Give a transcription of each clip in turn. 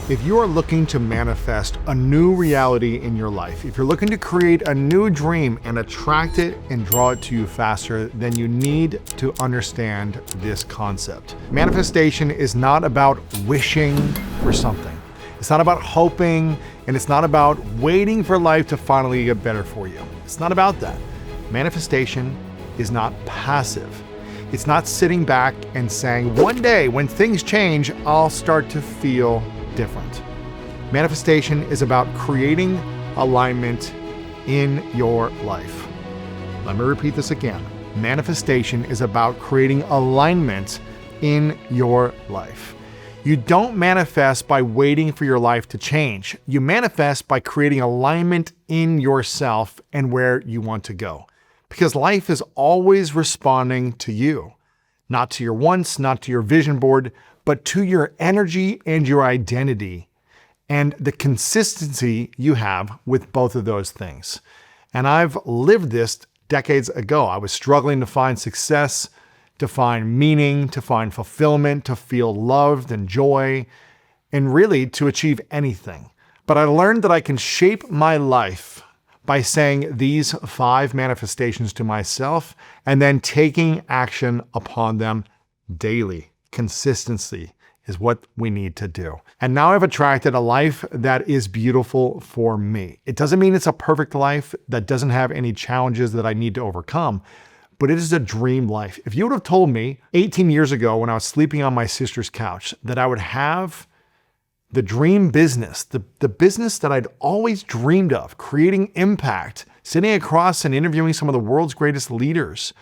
If you are looking to manifest a new reality in your life, if you're looking to create a new dream and attract it and draw it to you faster, then you need to understand this concept. Manifestation is not about wishing for something. It's not about hoping, and it's not about waiting for life to finally get better for you. It's not about that. Manifestation is not passive. It's not sitting back and saying, one day when things change, I'll start to feel different. Manifestation is about creating alignment in your life. Let me repeat this again. Manifestation is about creating alignment in your life. You don't manifest by waiting for your life to change. You manifest by creating alignment in yourself and where you want to go. Because life is always responding to you, not to your wants, not to your vision board, but to your energy and your identity and the consistency you have with both of those things. And I've lived this decades ago. I was struggling to find success, to find meaning, to find fulfillment, to feel loved and joy, and really to achieve anything. But I learned that I can shape my life by saying these 5 manifestations to myself and then taking action upon them daily. Consistency is what we need to do. And now I've attracted a life that is beautiful for me. It doesn't mean it's a perfect life that doesn't have any challenges that I need to overcome, but it is a dream life. If you would have told me 18 years ago when I was sleeping on my sister's couch that I would have the dream business, the business that I'd always dreamed of, creating impact, sitting across and interviewing some of the world's greatest leaders,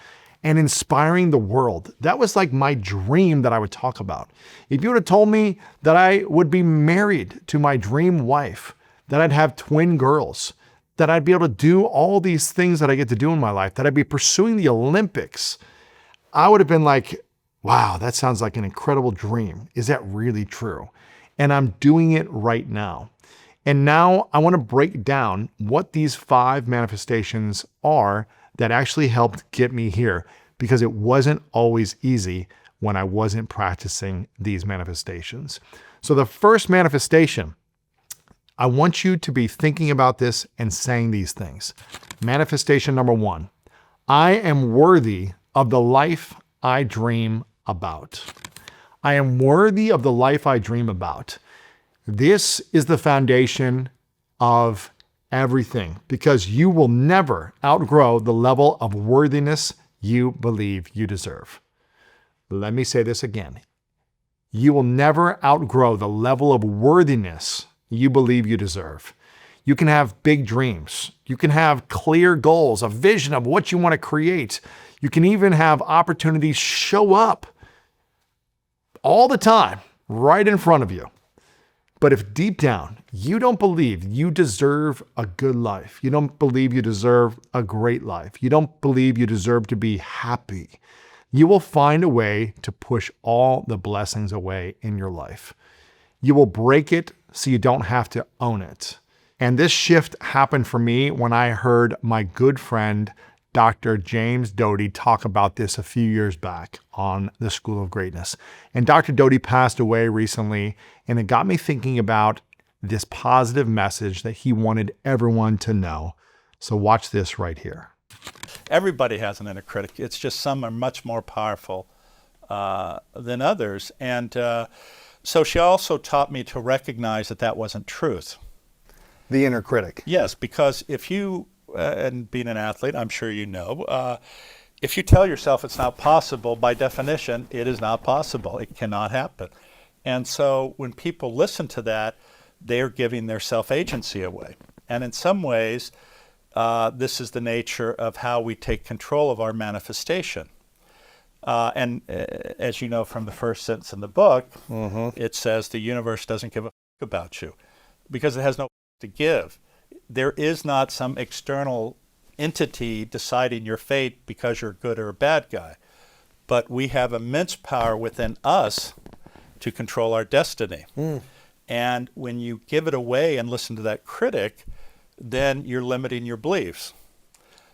and inspiring the world. That was like my dream that I would talk about. If you would have told me that I would be married to my dream wife, that I'd have twin girls, that I'd be able to do all these things that I get to do in my life, that I'd be pursuing the Olympics, I would have been like, wow, that sounds like an incredible dream. Is that really true? And I'm doing it right now. And now I want to break down what these 5 manifestations are that actually helped get me here, because it wasn't always easy when I wasn't practicing these manifestations. So the first manifestation, I want you to be thinking about this and saying these things. Manifestation number 1, I am worthy of the life I dream about. I am worthy of the life I dream about. This is the foundation of everything, because you will never outgrow the level of worthiness you believe you deserve. Let me say this again. You will never outgrow the level of worthiness you believe you deserve. You can have big dreams. You can have clear goals, a vision of what you want to create. You can even have opportunities show up all the time right in front of you. But if deep down you don't believe you deserve a good life, you don't believe you deserve a great life, you don't believe you deserve to be happy, you will find a way to push all the blessings away in your life. You will break it so you don't have to own it. And this shift happened for me when I heard my good friend, Dr. James Doty, talk about this a few years back on the School of Greatness. And Dr. Doty passed away recently, and it got me thinking about this positive message that he wanted everyone to know. So watch this right here. Everybody has an inner critic. It's just some are much more powerful than others. And so she also taught me to recognize that that wasn't truth. The inner critic. Yes, because if you, and being an athlete, I'm sure you know, if you tell yourself it's not possible, by definition, it is not possible. It cannot happen. And so when people listen to that, they're giving their self-agency away. And in some ways, this is the nature of how we take control of our manifestation. And as you know from the first sentence in the book, it says the universe doesn't give a about you because it has no to give. There is not some external entity deciding your fate because you're a good or a bad guy. But we have immense power within us to control our destiny. And when you give it away and listen to that critic, then you're limiting your beliefs.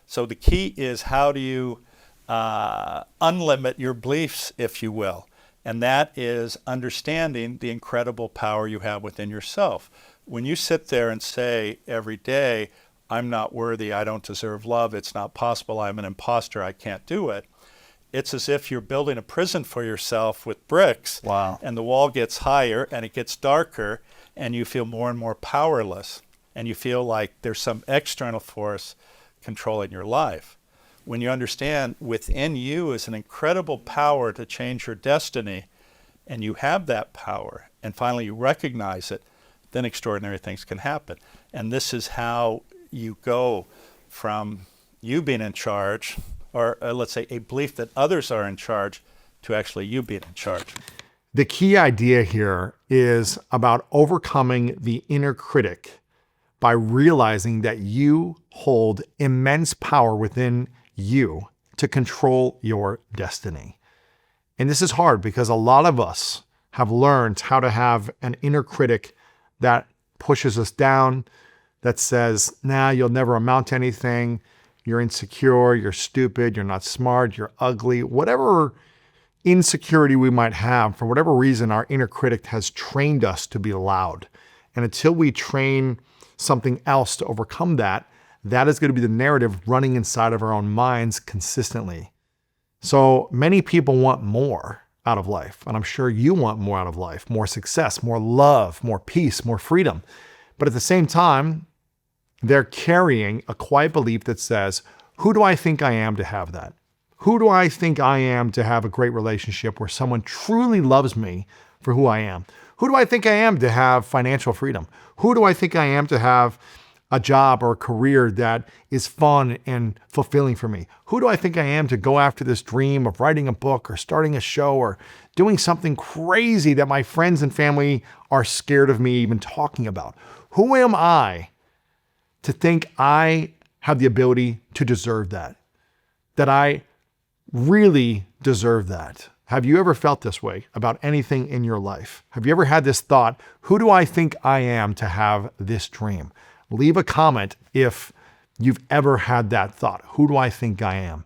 So the key is, how do you unlimit your beliefs, if you will? And that is understanding the incredible power you have within yourself. When you sit there and say every day, I'm not worthy, I don't deserve love, it's not possible, I'm an imposter, I can't do it, it's as if you're building a prison for yourself with bricks. Wow. And the wall gets higher and it gets darker and you feel more and more powerless. And you feel like there's some external force controlling your life. When you understand within you is an incredible power to change your destiny, and you have that power, and finally you recognize it, then extraordinary things can happen. And this is how you go from you being in charge, or let's say a belief that others are in charge, to actually you being in charge. The key idea here is about overcoming the inner critic by realizing that you hold immense power within you to control your destiny. And this is hard because a lot of us have learned how to have an inner critic that pushes us down, that says, nah, you'll never amount to anything, you're insecure, you're stupid, you're not smart, you're ugly, whatever insecurity we might have, for whatever reason, our inner critic has trained us to be loud. And until we train something else to overcome that, that is going to be the narrative running inside of our own minds consistently. So many people want more out of life, and I'm sure you want more out of life, more success, more love, more peace, more freedom. But at the same time, they're carrying a quiet belief that says, who do I think I am to have that? Who do I think I am to have a great relationship where someone truly loves me for who I am? Who do I think I am to have financial freedom? Who do I think I am to have a job or a career that is fun and fulfilling for me? Who do I think I am to go after this dream of writing a book or starting a show or doing something crazy that my friends and family are scared of me even talking about? Who am I to think I have the ability to deserve that? That I really deserve that? Have you ever felt this way about anything in your life? Have you ever had this thought, who do I think I am to have this dream? Leave a comment if you've ever had that thought. Who do I think I am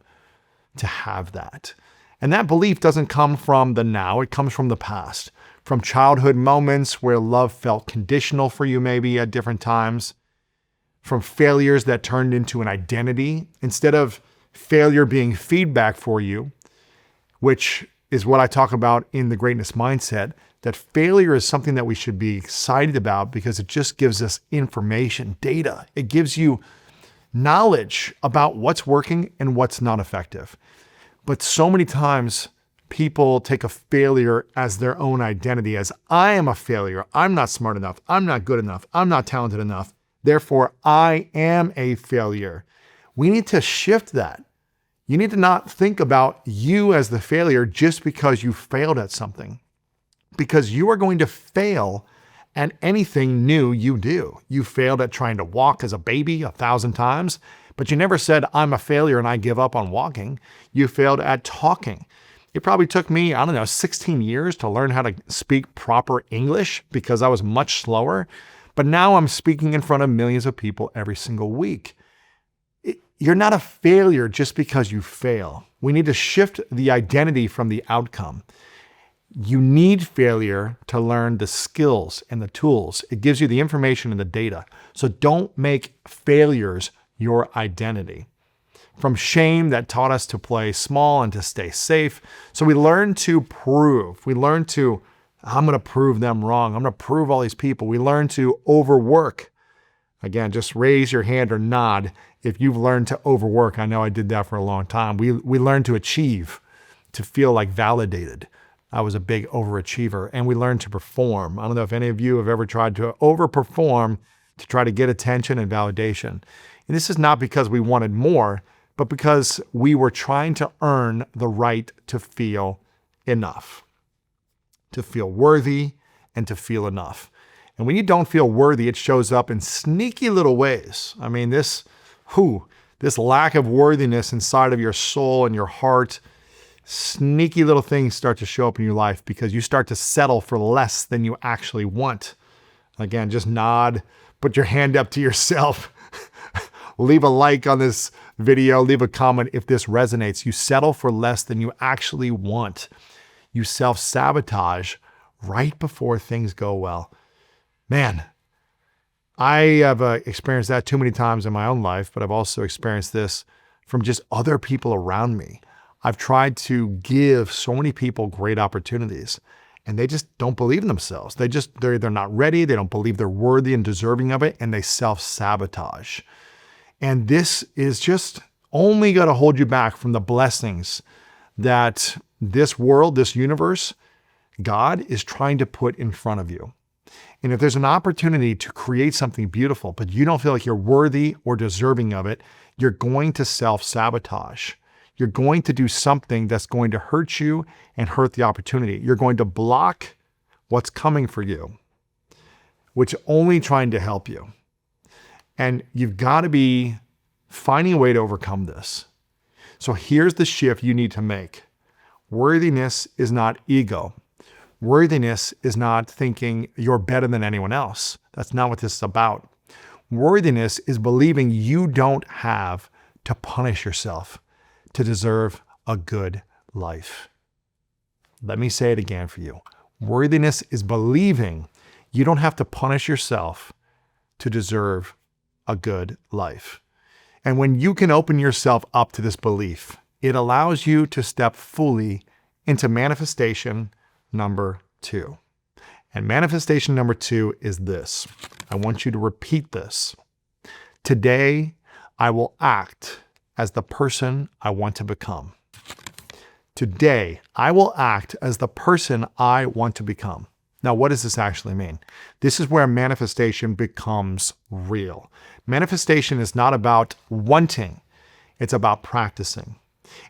to have that? And that belief doesn't come from the now, it comes from the past, from childhood moments where love felt conditional for you maybe at different times, from failures that turned into an identity instead of failure being feedback for you, which is what I talk about in the greatness mindset, that failure is something that we should be excited about because it just gives us information, data. It gives you knowledge about what's working and what's not effective. But so many times people take a failure as their own identity, as I am a failure. I'm not smart enough. I'm not good enough. I'm not talented enough. Therefore, I am a failure. We need to shift that. You need to not think about you as the failure just because you failed at something, because you are going to fail at anything new you do. You failed at trying to walk as a baby 1,000 times, but you never said, I'm a failure and I give up on walking. You failed at talking. It probably took me, 16 years to learn how to speak proper English because I was much slower. But now I'm speaking in front of millions of people every single week. You're not a failure just because you fail. We need to shift the identity from the outcome. You need failure to learn the skills and the tools. It gives you the information and the data. So don't make failures your identity. From shame that taught us to play small and to stay safe. So we learn to prove. We learn to, I'm going to prove them wrong. I'm going to prove all these people. We learn to overwork. Again, just raise your hand or nod if you've learned to overwork. I know I did that for a long time. We learned to achieve, to feel like validated. I was a big overachiever, and we learned to perform. I don't know if any of you have ever tried to overperform to try to get attention and validation. And this is not because we wanted more, but because we were trying to earn the right to feel enough, to feel worthy and to feel enough. And when you don't feel worthy, it shows up in sneaky little ways. I mean, this lack of worthiness inside of your soul and your heart, sneaky little things start to show up in your life because you start to settle for less than you actually want. Again, just nod, put your hand up to yourself, leave a like on this video, leave a comment if this resonates. You settle for less than you actually want. you self-sabotage right before things go well. Man, I have experienced that too many times in my own life, but I've also experienced this from just other people around me. I've tried to give so many people great opportunities, and they just don't believe in themselves. They're not ready. They don't believe they're worthy and deserving of it, and they self-sabotage. And this is just only going to hold you back from the blessings that this world, this universe, God is trying to put in front of you. And if there's an opportunity to create something beautiful, but you don't feel like you're worthy or deserving of it, you're going to self-sabotage. You're going to do something that's going to hurt you and hurt the opportunity. You're going to block what's coming for you, which is only trying to help you. And you've got to be finding a way to overcome this. So here's the shift you need to make. Worthiness is not ego. Worthiness is not thinking you're better than anyone else. That's not what this is about. Worthiness is believing you don't have to punish yourself to deserve a good life. Let me say it again for you. Worthiness is believing you don't have to punish yourself to deserve a good life. And when you can open yourself up to this belief, it allows you to step fully into manifestation number 2. And manifestation number 2 is this. I want you to repeat this. Today, I will act as the person I want to become. Today, I will act as the person I want to become. Now, what does this actually mean? This is where manifestation becomes real. Manifestation is not about wanting. It's about practicing.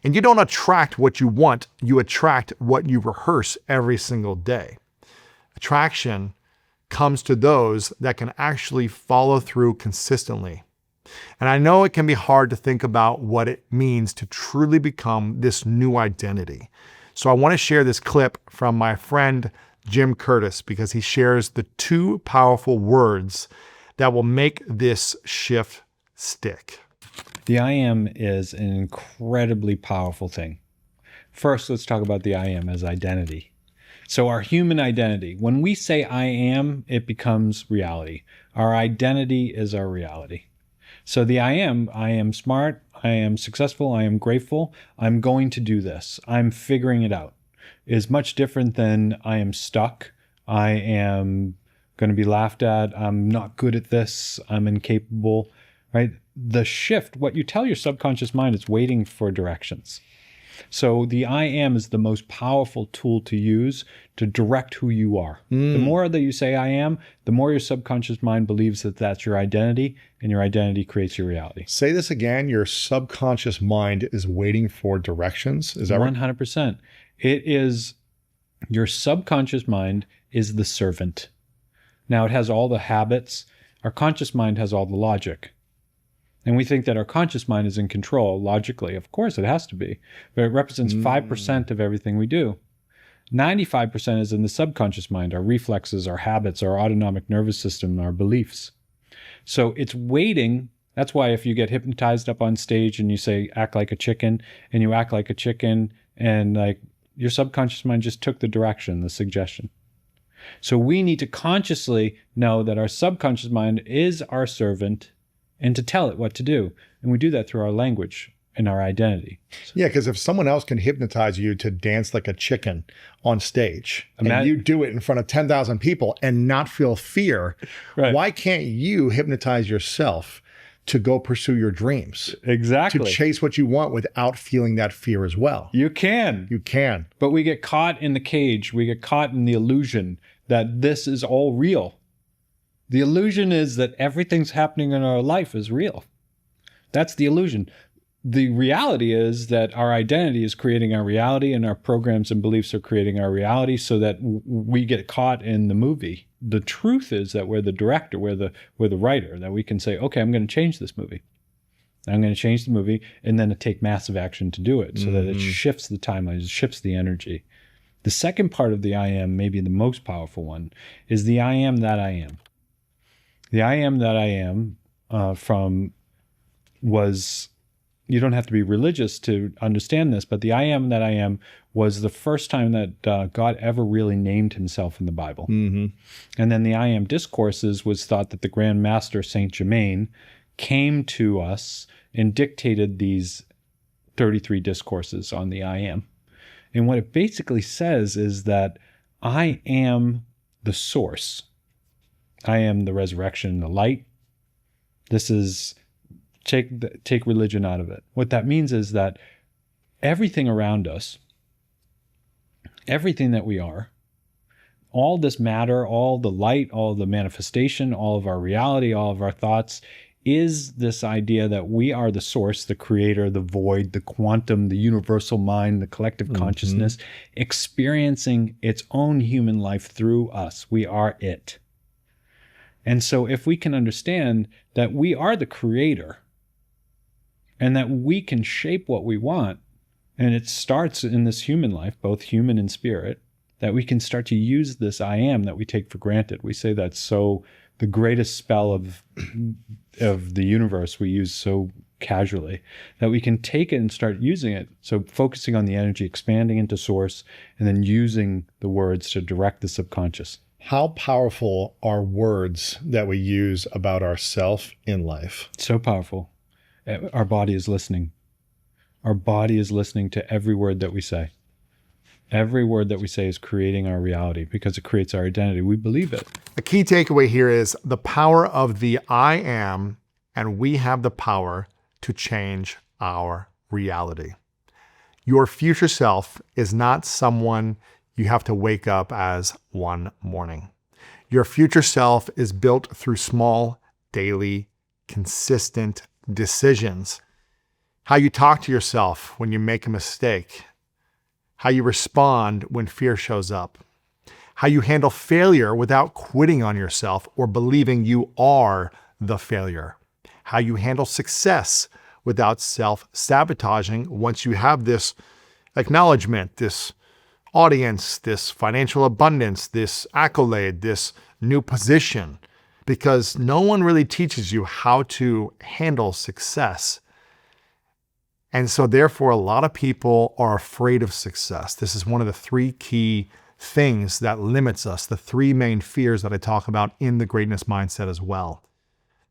And you don't attract what you want, you attract what you rehearse every single day. Attraction comes to those that can actually follow through consistently. And I know it can be hard to think about what it means to truly become this new identity. So I want to share this clip from my friend Jim Curtis because he shares the 2 powerful words that will make this shift stick. The I am is an incredibly powerful thing. First, let's talk about the I am as identity. So our human identity, when we say I am, it becomes reality. Our identity is our reality. So the I am smart, I am successful, I am grateful, I'm going to do this, I'm figuring it out, is much different than I am stuck, I am going to be laughed at, I'm not good at this, I'm incapable, right? The shift, what you tell your subconscious mind, is waiting for directions. So the I am is the most powerful tool to use to direct who you are. The more that you say I am, the more your subconscious mind believes that that's your identity, and your identity creates your reality. Say this again. Your subconscious mind is waiting for directions. Is that right? 100%. It is, your subconscious mind is the servant. Now it has all the habits. Our conscious mind has all the logic. And we think that our conscious mind is in control logically. Of course, it has to be. But it represents 5% of everything we do. 95% is in the subconscious mind, our reflexes, our habits, our autonomic nervous system, our beliefs. So it's waiting. That's why if you get hypnotized up on stage and you say, act like a chicken, and you act like a chicken, and like your subconscious mind just took the direction, the suggestion. So we need to consciously know that our subconscious mind is our servant, and to tell it what to do. And we do that through our language and our identity. Yeah, because if someone else can hypnotize you to dance like a chicken on stage, and you do it in front of 10,000 people and not feel fear, right, why can't you hypnotize yourself to go pursue your dreams? Exactly. To chase what you want without feeling that fear as well. You can. You can. But we get caught in the cage. We get caught in the illusion that this is all real. The illusion is that everything's happening in our life is real. That's the illusion. The reality is that our identity is creating our reality, and our programs and beliefs are creating our reality, so that we get caught in the movie. The truth is that we're the director, we're the writer, that we can say, okay, I'm going to change this movie. I'm going to change the movie, and then take massive action to do it so that it shifts the timeline, it shifts the energy. The second part of the I am, maybe the most powerful one, is the I am that I am. The I am that I am was you don't have to be religious to understand this, but the I am that I am was the first time that God ever really named himself in the Bible. Mm-hmm. And then the I am discourses was thought that the Grand Master Saint Germain came to us and dictated these 33 discourses on the I am. And what it basically says is that I am the source. I am the resurrection, the light. This is, take religion out of it. What that means is that everything around us, everything that we are, all this matter, all the light, all the manifestation, all of our reality, all of our thoughts, is this idea that we are the source, the creator, the void, the quantum, the universal mind, the collective consciousness, experiencing its own human life through us. We are it. And so if we can understand that we are the creator and that we can shape what we want, and it starts in this human life, both human and spirit, that we can start to use this I am that we take for granted. We say that's so the greatest spell of the universe we use so casually, that we can take it and start using it. So focusing on the energy, expanding into source, and then using the words to direct the subconscious. How powerful are words that we use about ourself in life? So powerful. Our body is listening. Our body is listening to every word that we say. Every word that we say is creating our reality because it creates our identity. We believe it. The key takeaway here is the power of the I am, and we have the power to change our reality. Your future self is not someone you have to wake up as one morning. Your future self is built through small, daily, consistent decisions. How you talk to yourself when you make a mistake. How you respond when fear shows up. How you handle failure without quitting on yourself or believing you are the failure. How you handle success without self-sabotaging once you have this acknowledgement, this audience, this financial abundance, this accolade, this new position, because no one really teaches you how to handle success. And so therefore, a lot of people are afraid of success. This is one of the three key things that limits us, the three main fears that I talk about in the greatness mindset as well.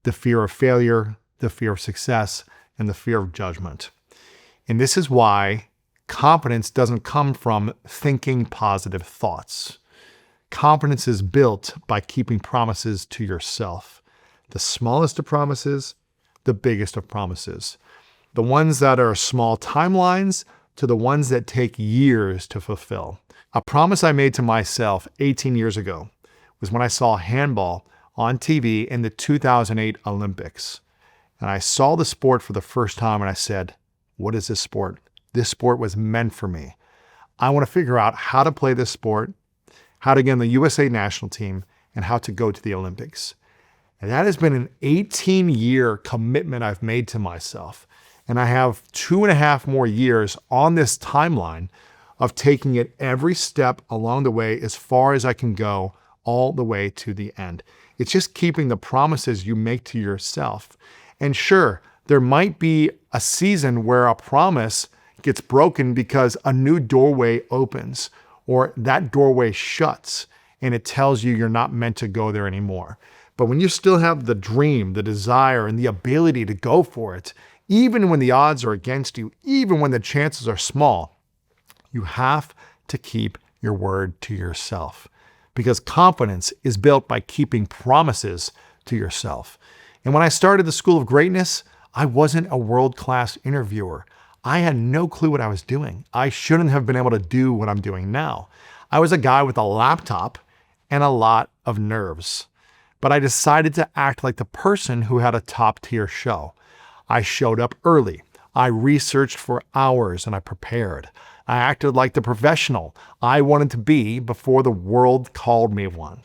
The fear of failure, the fear of success, and the fear of judgment. And this is why confidence doesn't come from thinking positive thoughts. Confidence is built by keeping promises to yourself. The smallest of promises, the biggest of promises. The ones that are small timelines to the ones that take years to fulfill. A promise I made to myself 18 years ago was when I saw handball on TV in the 2008 Olympics. And I saw the sport for the first time and I said, what is this sport? This sport was meant for me. I want to figure out how to play this sport, how to get on the USA national team, and how to go to the Olympics. And that has been an 18-year commitment I've made to myself. And I have 2.5 more years on this timeline of taking it every step along the way as far as I can go, all the way to the end. It's just keeping the promises you make to yourself. And sure, there might be a season where a promise gets broken because a new doorway opens or that doorway shuts and it tells you you're not meant to go there anymore. But when you still have the dream, the desire, and the ability to go for it, even when the odds are against you, even when the chances are small, you have to keep your word to yourself, because confidence is built by keeping promises to yourself. And when I started the School of Greatness, I wasn't a world-class interviewer. I had no clue what I was doing. I shouldn't have been able to do what I'm doing now. I was a guy with a laptop and a lot of nerves. But I decided to act like the person who had a top-tier show. I showed up early. I researched for hours and I prepared. I acted like the professional I wanted to be before the world called me one.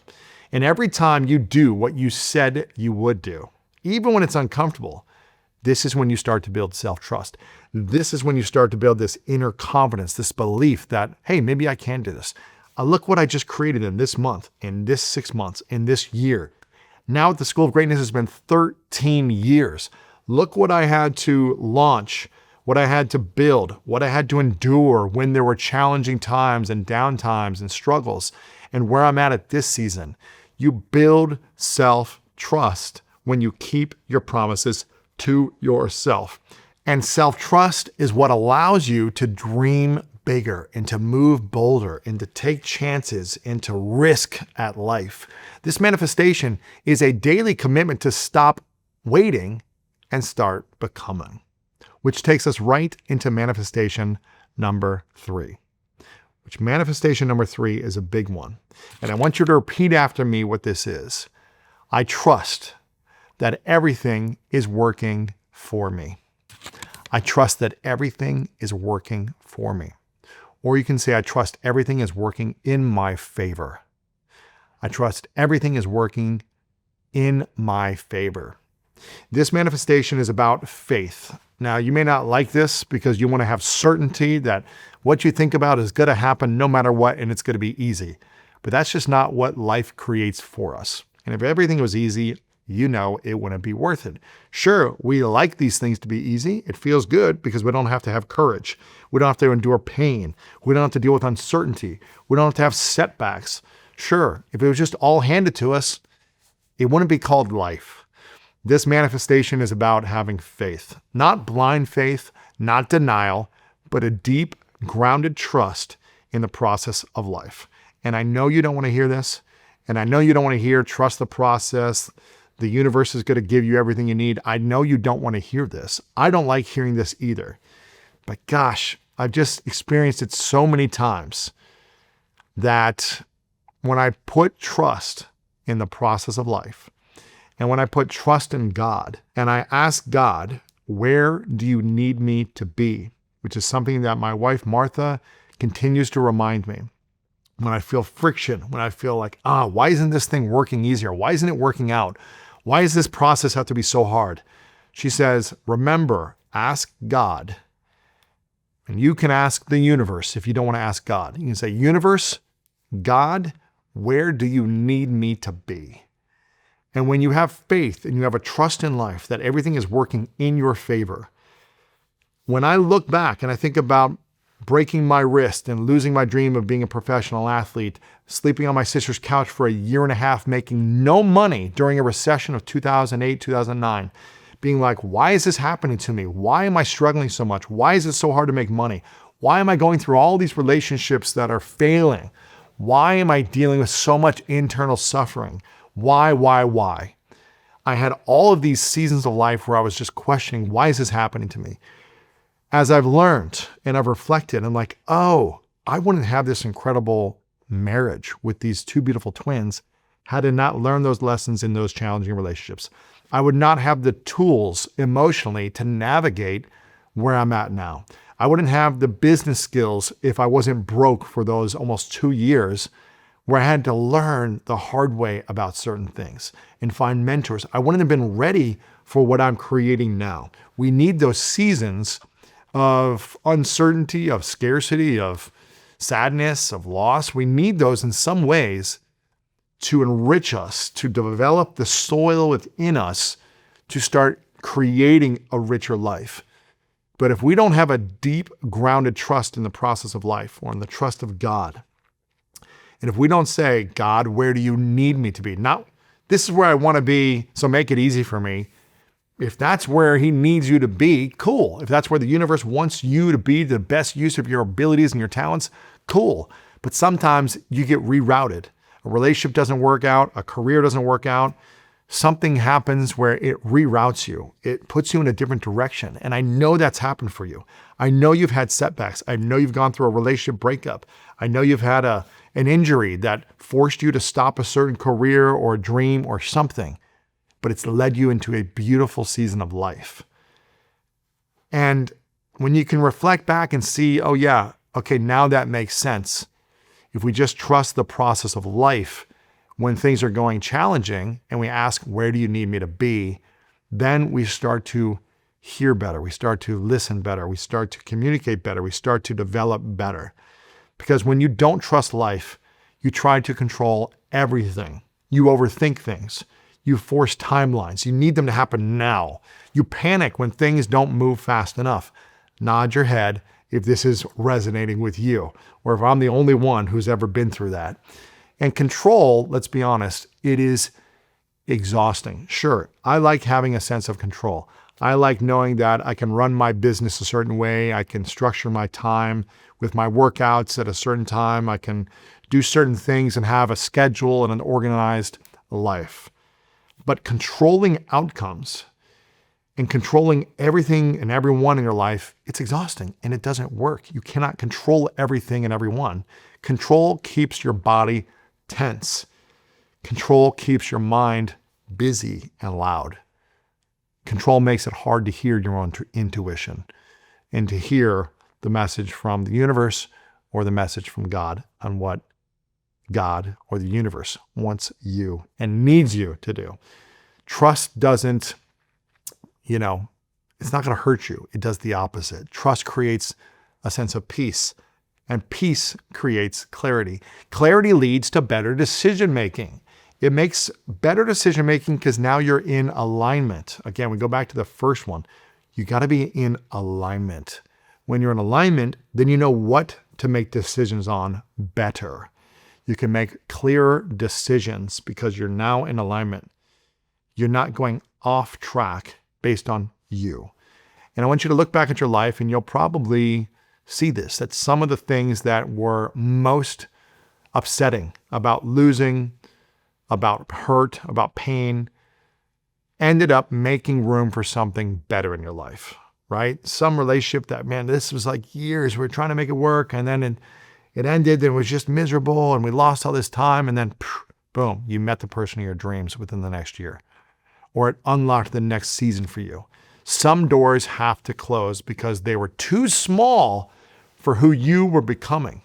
And every time you do what you said you would do, even when it's uncomfortable, this is when you start to build self-trust. This is when you start to build this inner confidence, this belief that, hey, maybe I can do this. Look what I just created in this month, in this 6 months, in this year. Now at the School of Greatness, it's been 13 years. Look what I had to launch what I had to build, what I had to endure when there were challenging times and down times and struggles, and where I'm at this season. You build self-trust when you keep your promises to yourself. And self-trust is what allows you to dream bigger and to move bolder and to take chances and to risk at life. This manifestation is a daily commitment to stop waiting and start becoming, which takes us right into manifestation number 3. Which manifestation number 3 is a big one. And I want you to repeat after me what this is. I trust that everything is working for me. I trust that everything is working for me. Or you can say, I trust everything is working in my favor. I trust everything is working in my favor. This manifestation is about faith. Now, you may not like this because you want to have certainty that what you think about is going to happen no matter what, and it's going to be easy. But that's just not what life creates for us. And if everything was easy, you know it wouldn't be worth it. Sure, we like these things to be easy. It feels good because we don't have to have courage. We don't have to endure pain. We don't have to deal with uncertainty. We don't have to have setbacks. Sure, if it was just all handed to us, it wouldn't be called life. This manifestation is about having faith, not blind faith, not denial, but a deep, grounded trust in the process of life. And I know you don't want to hear this, and I know you don't want to hear trust the process. The universe is going to give you everything you need. I know you don't want to hear this. I don't like hearing this either. But gosh, I've just experienced it so many times that when I put trust in the process of life, and when I put trust in God, and I ask God, where do you need me to be? Which is something that my wife, Martha, continues to remind me. When I feel friction, when I feel like, why isn't this thing working easier? Why isn't it working out? Why does this process have to be so hard? She says, remember, ask God. And you can ask the universe if you don't want to ask God. You can say, universe, God, where do you need me to be? And when you have faith and you have a trust in life that everything is working in your favor, when I look back and I think about breaking my wrist and losing my dream of being a professional athlete, sleeping on my sister's couch for a year and a half, making no money during a recession of 2008, 2009, being like, why is this happening to me? Why am I struggling so much? Why is it so hard to make money? Why am I going through all these relationships that are failing? Why am I dealing with so much internal suffering? Why? I had all of these seasons of life where I was just questioning, why is this happening to me? As I've learned and I've reflected, I'm like, I wouldn't have this incredible marriage with these two beautiful twins had I not learned those lessons in those challenging relationships. I would not have the tools emotionally to navigate where I'm at now. I wouldn't have the business skills if I wasn't broke for those almost 2 years where I had to learn the hard way about certain things and find mentors. I wouldn't have been ready for what I'm creating now. We need those seasons of uncertainty, of scarcity, of sadness, of loss. We need those in some ways to enrich us, to develop the soil within us to start creating a richer life. But if we don't have a deep, grounded trust in the process of life or in the trust of God, and if we don't say, God, where do you need me to be? Not, this is where I want to be, so make it easy for me. If that's where he needs you to be, cool. If that's where the universe wants you to be, the best use of your abilities and your talents, cool. But sometimes you get rerouted. A relationship doesn't work out. A career doesn't work out. Something happens where it reroutes you. It puts you in a different direction. And I know that's happened for you. I know you've had setbacks. I know you've gone through a relationship breakup. I know you've had an injury that forced you to stop a certain career or dream or something, but it's led you into a beautiful season of life. And when you can reflect back and see, now that makes sense. If we just trust the process of life when things are going challenging and we ask, where do you need me to be? Then we start to hear better. We start to listen better. We start to communicate better. We start to develop better. Because when you don't trust life, you try to control everything. You overthink things. You force timelines. You need them to happen now. You panic when things don't move fast enough. Nod your head if this is resonating with you, or if I'm the only one who's ever been through that. And control, let's be honest, it is exhausting. Sure, I like having a sense of control. I like knowing that I can run my business a certain way. I can structure my time with my workouts at a certain time. I can do certain things and have a schedule and an organized life. But controlling outcomes and controlling everything and everyone in your life, it's exhausting and it doesn't work. You cannot control everything and everyone. Control keeps your body tense. Control keeps your mind busy and loud. Control makes it hard to hear your own intuition and to hear the message from the universe or the message from God on what God or the universe wants you and needs you to do. Trust doesn't, it's not going to hurt you. It does the opposite. Trust creates a sense of peace, and peace creates clarity. Clarity leads to better decision making. It makes better decision making because now you're in alignment. Again, we go back to the first one. You got to be in alignment. When you're in alignment, then you know what to make decisions on better. You can make clearer decisions because you're now in alignment. You're not going off track based on you. And I want you to look back at your life and you'll probably see this, that some of the things that were most upsetting about losing, about hurt, about pain, ended up making room for something better in your life, right? Some relationship that, man, this was like years. We were trying to make it work and then it ended and it was just miserable and we lost all this time and then boom, you met the person of your dreams within the next year. Or it unlocked the next season for you. Some doors have to close because they were too small for who you were becoming.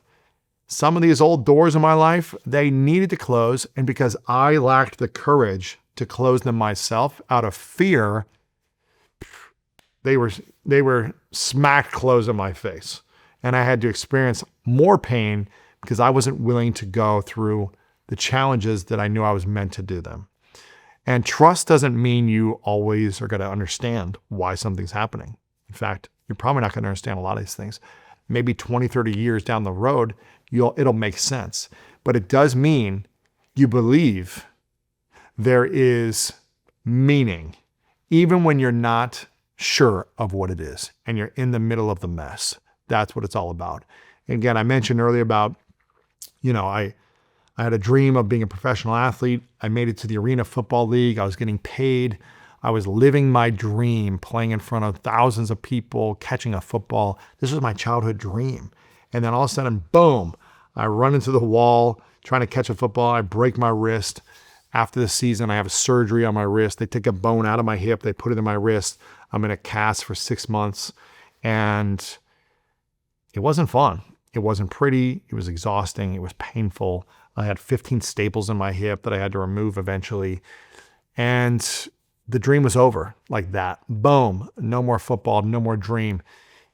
Some of these old doors in my life, they needed to close, and because I lacked the courage to close them myself out of fear, they were smacked closed in my face. And I had to experience more pain because I wasn't willing to go through the challenges that I knew I was meant to do them. And trust doesn't mean you always are going to understand why something's happening. In fact, you're probably not going to understand a lot of these things. Maybe 20, 30 years down the road, it'll make sense. But it does mean you believe there is meaning, even when you're not sure of what it is and you're in the middle of the mess. That's what it's all about. And again, I mentioned earlier about, I had a dream of being a professional athlete. I made it to the Arena Football League. I was getting paid. I was living my dream, playing in front of thousands of people, catching a football. This was my childhood dream. And then all of a sudden, boom, I run into the wall trying to catch a football. I break my wrist. After the season, I have a surgery on my wrist. They take a bone out of my hip. They put it in my wrist. I'm in a cast for 6 months. And it wasn't fun. It wasn't pretty. It was exhausting. It was painful. I had 15 staples in my hip that I had to remove eventually. And the dream was over like that. Boom. No more football. No more dream.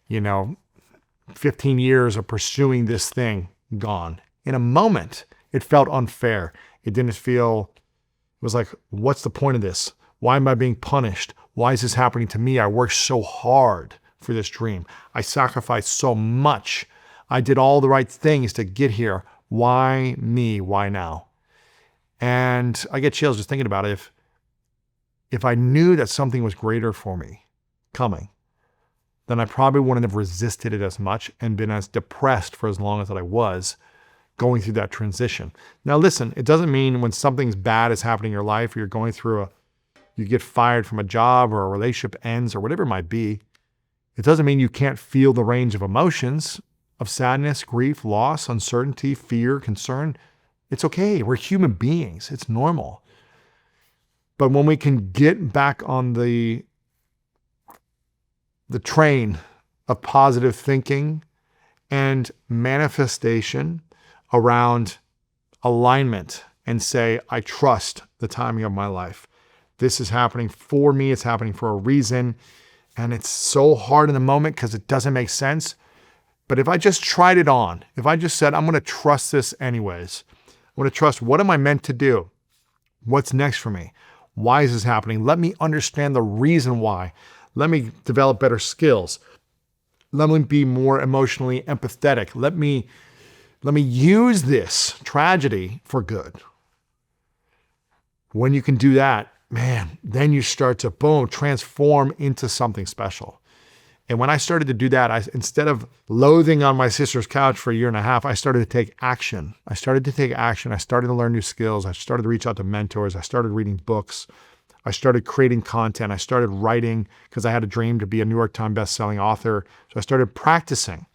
15 years of pursuing this thing, gone. In a moment, it felt unfair. It didn't feel, it was like, what's the point of this? Why am I being punished? Why is this happening to me? I worked so hard for this dream. I sacrificed so much. I did all the right things to get here. Why me? Why now? And I get chills just thinking about it. If I knew that something was greater for me coming, then I probably wouldn't have resisted it as much and been as depressed for as long as I was going through that transition. Now listen, it doesn't mean when something's bad is happening in your life or you're going through you get fired from a job or a relationship ends or whatever it might be, it doesn't mean you can't feel the range of emotions of sadness, grief, loss, uncertainty, fear, concern. It's okay. We're human beings. It's normal. But when we can get back on the train of positive thinking and manifestation around alignment and say, I trust the timing of my life. This is happening for me. It's happening for a reason. And it's so hard in the moment because it doesn't make sense. But if I just tried it on, if I just said, I'm going to trust this anyways, I'm going to trust what am I meant to do? What's next for me? Why is this happening? Let me understand the reason why. Let me develop better skills. let me be more emotionally empathetic. Let me use this tragedy for good. When you can do that, man, then you start to, boom, transform into something special. And when I started to do that, instead of loathing on my sister's couch for a year and a half, I started to take action. I started to learn new skills. I started to reach out to mentors. I started reading books. I started creating content. I started writing because I had a dream to be a New York Times bestselling author. So I started practicing.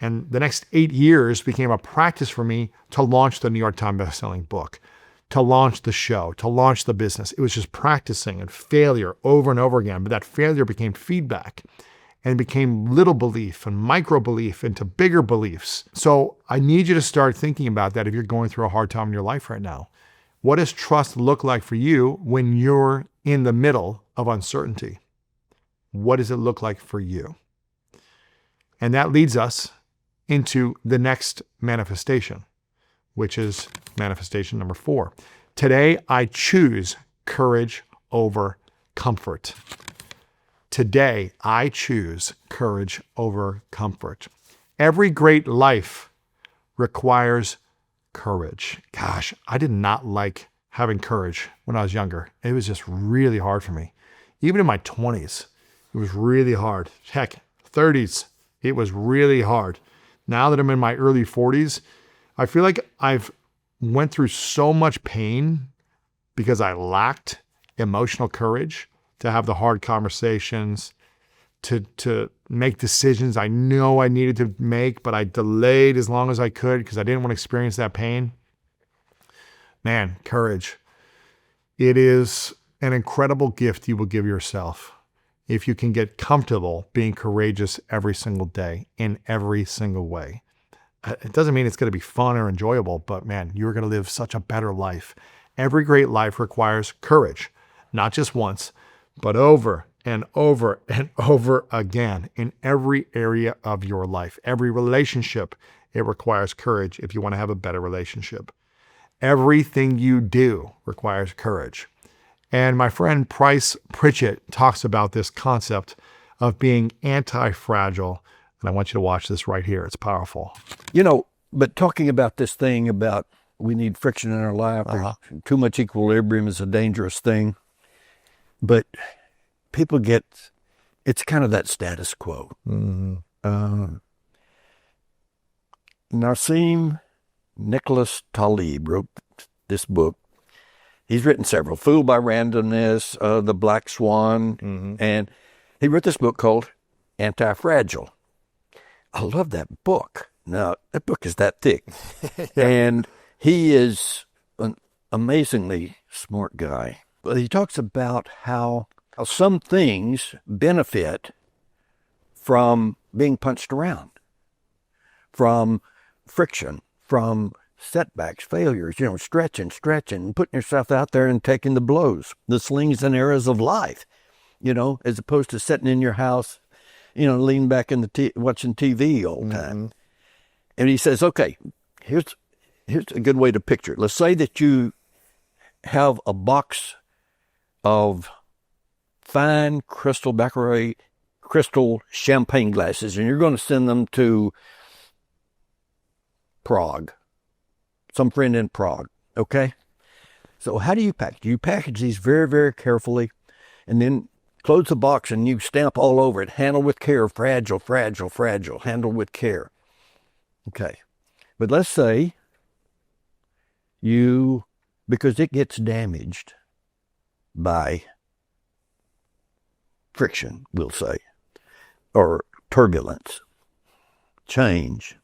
And the next 8 years became a practice for me to launch the New York Times bestselling book, to launch the show, to launch the business. It was just practicing and failure over and over again. But that failure became feedback and became little belief and micro belief into bigger beliefs. So I need you to start thinking about that if you're going through a hard time in your life right now. What does trust look like for you when you're in the middle of uncertainty? What does it look like for you? And that leads us into the next manifestation, which is manifestation number 4. Today, I choose courage over comfort. Today, I choose courage over comfort. Every great life requires courage. Gosh, I did not like having courage when I was younger. It was just really hard for me. Even in my 20s, it was really hard. Heck, 30s, it was really hard. Now that I'm in my early 40s, I feel like I've went through so much pain because I lacked emotional courage to have the hard conversations, to make decisions I know I needed to make, but I delayed as long as I could because I didn't want to experience that pain. Man, courage. It is an incredible gift you will give yourself if you can get comfortable being courageous every single day in every single way. It doesn't mean it's going to be fun or enjoyable, but man, you're going to live such a better life. Every great life requires courage, not just once, but over and over and over again in every area of your life. Every relationship, it requires courage if you want to have a better relationship. Everything you do requires courage. And my friend Price Pritchett talks about this concept of being anti-fragile. And I want you to watch this right here. It's powerful. But talking about this thing about we need friction in our life, or too much equilibrium is a dangerous thing. But people it's kind of that status quo. Mm-hmm. Nassim Nicholas Taleb wrote this book. He's written several, Fooled by Randomness, The Black Swan, and he wrote this book called Anti-Fragile. I love that book. Now, that book is that thick. And he is an amazingly smart guy. But he talks about how some things benefit from being punched around, from friction, from setbacks, failures, stretching, putting yourself out there and taking the blows, the slings and arrows of life, as opposed to sitting in your house, leaning back in the watching TV all the time. And he says, okay, here's a good way to picture it. Let's say that you have a box of fine crystal Baccarat crystal champagne glasses, and you're going to send them to Prague, some friend in Prague, okay? So how do you package? You package these very, very carefully, and then close the box and you stamp all over it. Handle with care, fragile, fragile, fragile. Handle with care. Okay. But let's say because it gets damaged by friction, we'll say, or turbulence, change.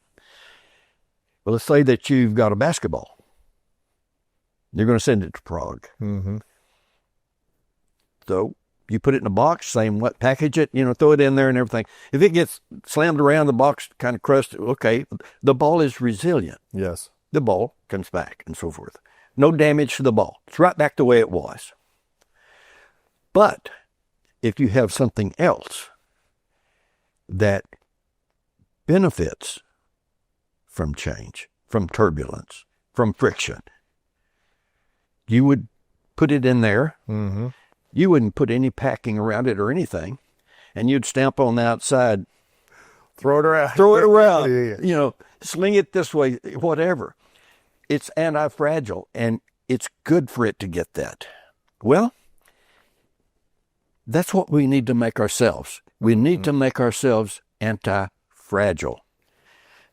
Well, let's say that you've got a basketball. You're going to send it to Prague. So you put it in a box, package it, throw it in there and everything. If it gets slammed around, the box kind of crusted, okay, the ball is resilient. Yes. The ball comes back and so forth. No damage to the ball. It's right back the way it was. But if you have something else that benefits from change, from turbulence, from friction, you would put it in there. You wouldn't put any packing around it or anything, and you'd stamp on the outside Throw it around. Throw it around. Yeah. You know, sling it this way, whatever. It's anti-fragile, and it's good for it to get that. Well, that's what we need to make ourselves. We need to make ourselves anti-fragile.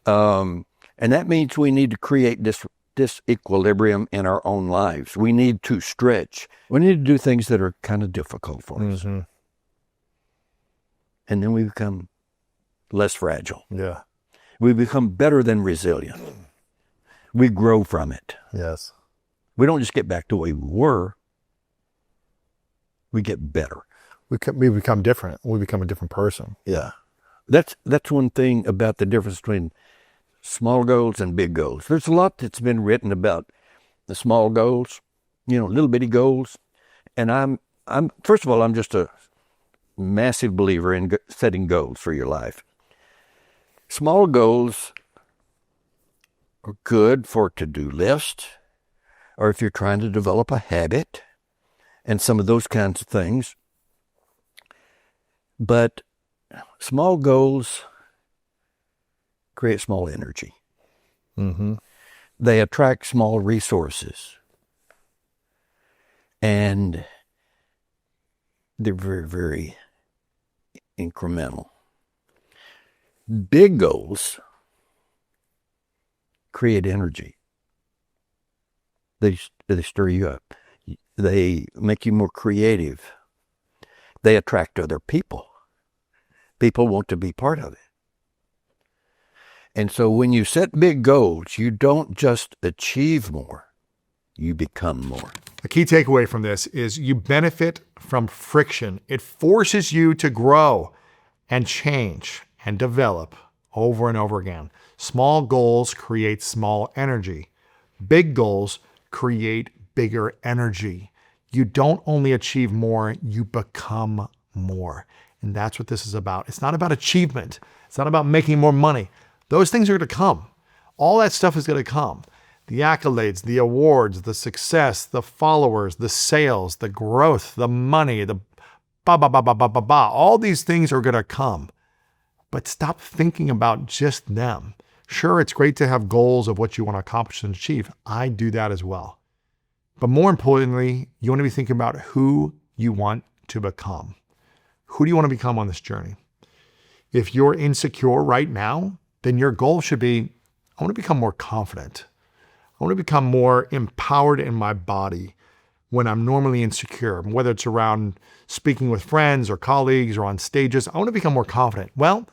And that means we need to create this equilibrium in our own lives. We need to stretch. We need to do things that are kind of difficult for us. Mm-hmm. And then we become less fragile. Yeah. We become better than resilient. We grow from it. Yes. We don't just get back to where we were. We get better. We become different. We become a different person. Yeah. That's one thing about the difference between small goals and big goals. There's a lot that's been written about the small goals, you know, little bitty goals. And I'm first of all, I'm just a massive believer in setting goals for your life. Small goals are good for to-do lists, or if you're trying to develop a habit and some of those kinds of things. But small goals create small energy. Mm-hmm. They attract small resources. And they're very, very incremental. Big goals create energy. They stir you up. They make you more creative. They attract other people. People want to be part of it. And so when you set big goals, you don't just achieve more, you become more. A key takeaway from this is you benefit from friction. It forces you to grow and change and develop over and over again. Small goals create small energy. Big goals create bigger energy. You don't only achieve more, you become more. And that's what this is about. It's not about achievement. It's not about making more money. Those things are going to come. All that stuff is going to come. The accolades, the awards, the success, the followers, the sales, the growth, the money, the all these things are going to come. But stop thinking about just them. Sure, it's great to have goals of what you want to accomplish and achieve. I do that as well. But more importantly, you want to be thinking about who you want to become. Who do you want to become on this journey? If you're insecure right now, then your goal should be, I want to become more confident. I want to become more empowered in my body when I'm normally insecure, whether it's around speaking with friends or colleagues or on stages. I want to become more confident. Well,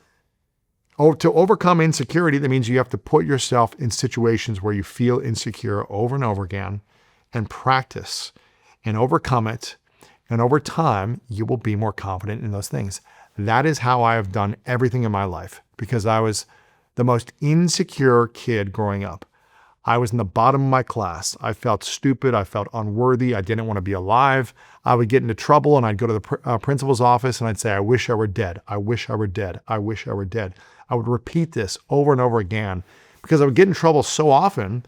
to overcome insecurity, that means you have to put yourself in situations where you feel insecure over and over again and practice and overcome it. And over time, you will be more confident in those things. That is how I have done everything in my life, because I was the most insecure kid growing up. I was in the bottom of my class. I felt stupid. I felt unworthy. I didn't want to be alive. I would get into trouble and I'd go to the principal's office and I'd say, I wish I were dead. I wish I were dead. I wish I were dead. I would repeat this over and over again because I would get in trouble so often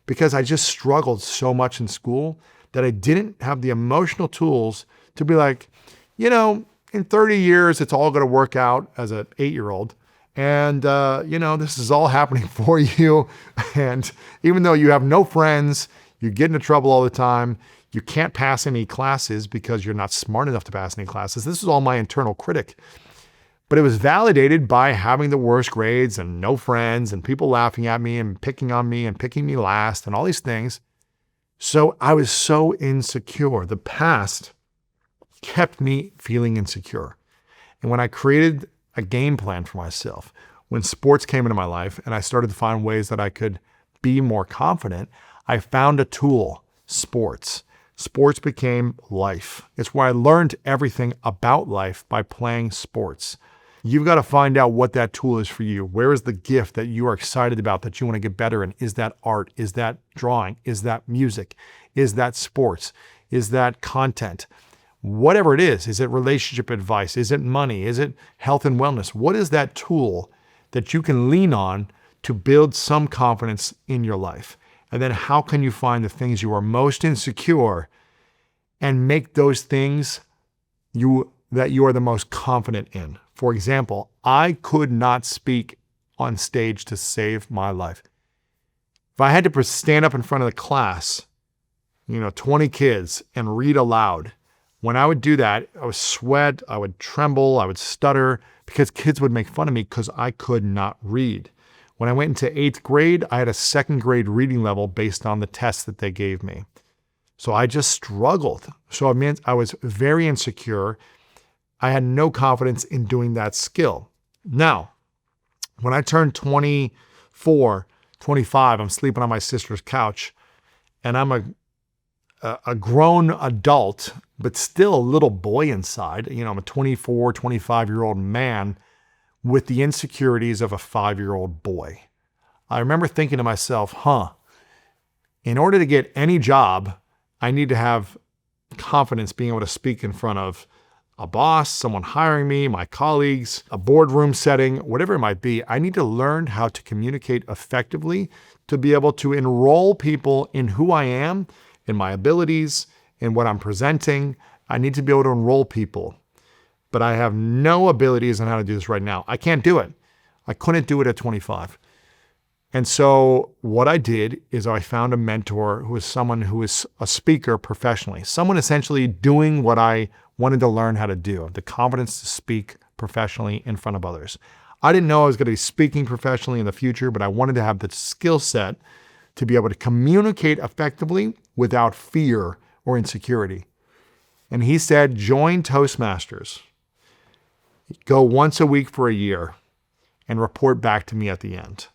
because I just struggled so much in school that I didn't have the emotional tools to be like, you know, in 30 years, it's all going to work out as an 8-year-old. And, this is all happening for you. And even though you have no friends, you get into trouble all the time, you can't pass any classes because you're not smart enough to pass any classes. This is all my internal critic. But it was validated by having the worst grades and no friends and people laughing at me and picking on me and picking me last and all these things. So I was so insecure. The past kept me feeling insecure. And when I created a game plan for myself, when sports came into my life and I started to find ways that I could be more confident, I found a tool, sports. Sports became life. It's where I learned everything about life by playing sports. You've got to find out what that tool is for you. Where is the gift that you are excited about that you want to get better in? Is that art? Is that drawing? Is that music? Is that sports? Is that content? Whatever it is it relationship advice? Is it money? Is it health and wellness? What is that tool that you can lean on to build some confidence in your life? And then how can you find the things you are most insecure and make those things that you are the most confident in? For example, I could not speak on stage to save my life. If I had to stand up in front of the class, 20 kids and read aloud, when I would do that, I would sweat, I would tremble, I would stutter because kids would make fun of me because I could not read. When I went into 8th grade, I had a 2nd grade reading level based on the tests that they gave me. So I just struggled. So it meant I was very insecure. I had no confidence in doing that skill. Now, when I turned 24, 25, I'm sleeping on my sister's couch, and I'm a grown adult, but still a little boy inside. I'm a 24, 25-year-old man with the insecurities of a 5-year-old boy. I remember thinking to myself, in order to get any job, I need to have confidence being able to speak in front of a boss, someone hiring me, my colleagues, a boardroom setting, whatever it might be. I need to learn how to communicate effectively to be able to enroll people in who I am, in my abilities, in what I'm presenting. I need to be able to enroll people. But I have no abilities on how to do this right now. I can't do it. I couldn't do it at 25. And so what I did is I found a mentor who is someone who is a speaker professionally, someone essentially doing what I wanted to learn how to do, the confidence to speak professionally in front of others. I didn't know I was going to be speaking professionally in the future, but I wanted to have the skill set to be able to communicate effectively without fear or insecurity. And he said, join Toastmasters. Go once a week for a year and report back to me at the end.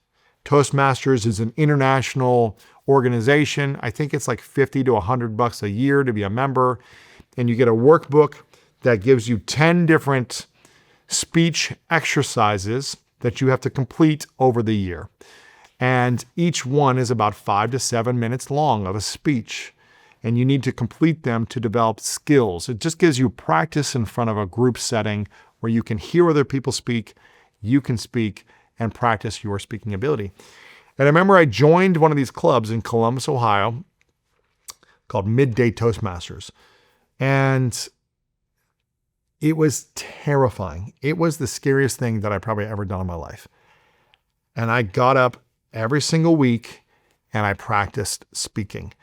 Toastmasters is an international organization. I think it's like $50 to $100 a year to be a member. And you get a workbook that gives you 10 different speech exercises that you have to complete over the year. And each one is about 5 to 7 minutes long of a speech. And you need to complete them to develop skills. It just gives you practice in front of a group setting where you can hear other people speak, you can speak, and practice your speaking ability. And I remember I joined one of these clubs in Columbus, Ohio, called Midday Toastmasters. And it was terrifying. It was the scariest thing that I probably ever done in my life. And I got up every single week and I practiced speaking.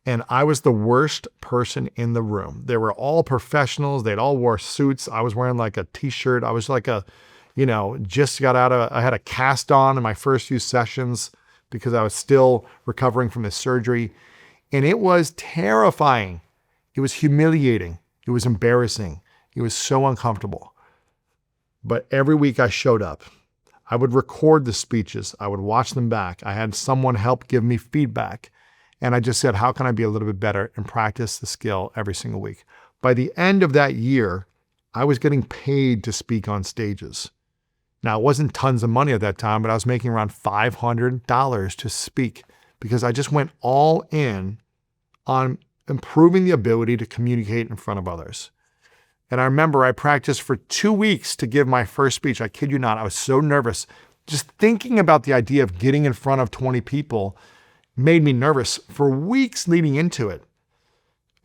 And I was the worst person in the room. They were all professionals. They'd all wore suits. I was wearing like a t-shirt. I was like just got out of, I had a cast on in my first few sessions because I was still recovering from this surgery. And it was terrifying. It was humiliating. It was embarrassing. It was so uncomfortable. But every week I showed up. I would record the speeches. I would watch them back. I had someone help give me feedback. And I just said, how can I be a little bit better and practice the skill every single week? By the end of that year, I was getting paid to speak on stages. Now, it wasn't tons of money at that time, but I was making around $500 to speak because I just went all in on improving the ability to communicate in front of others. And I remember I practiced for 2 weeks to give my first speech. I kid you not, I was so nervous. Just thinking about the idea of getting in front of 20 people made me nervous for weeks leading into it.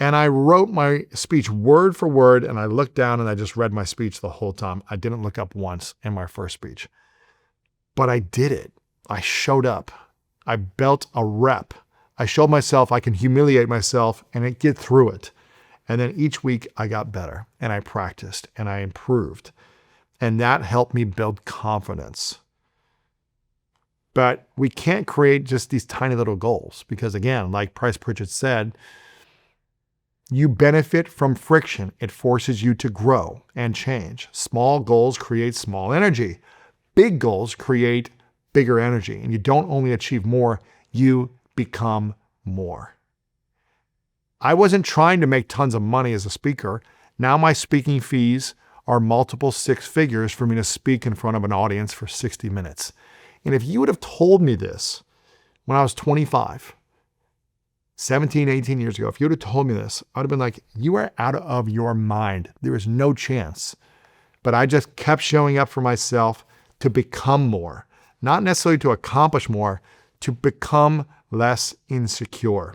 And I wrote my speech word for word, and I looked down and I just read my speech the whole time. I didn't look up once in my first speech. But I did it. I showed up. I built a rep. I showed myself I can humiliate myself and get through it. And then each week I got better and I practiced and I improved. And that helped me build confidence. But we can't create just these tiny little goals because, again, like Price Pritchett said, you benefit from friction. It forces you to grow and change. Small goals create small energy. Big goals create bigger energy. And you don't only achieve more, you become more. I wasn't trying to make tons of money as a speaker. Now my speaking fees are multiple 6 figures for me to speak in front of an audience for 60 minutes. And if you would have told me this when I was 25, 17, 18 years ago, if you would have told me this, I would have been like, you are out of your mind. There is no chance. But I just kept showing up for myself to become more, not necessarily to accomplish more, to become less insecure.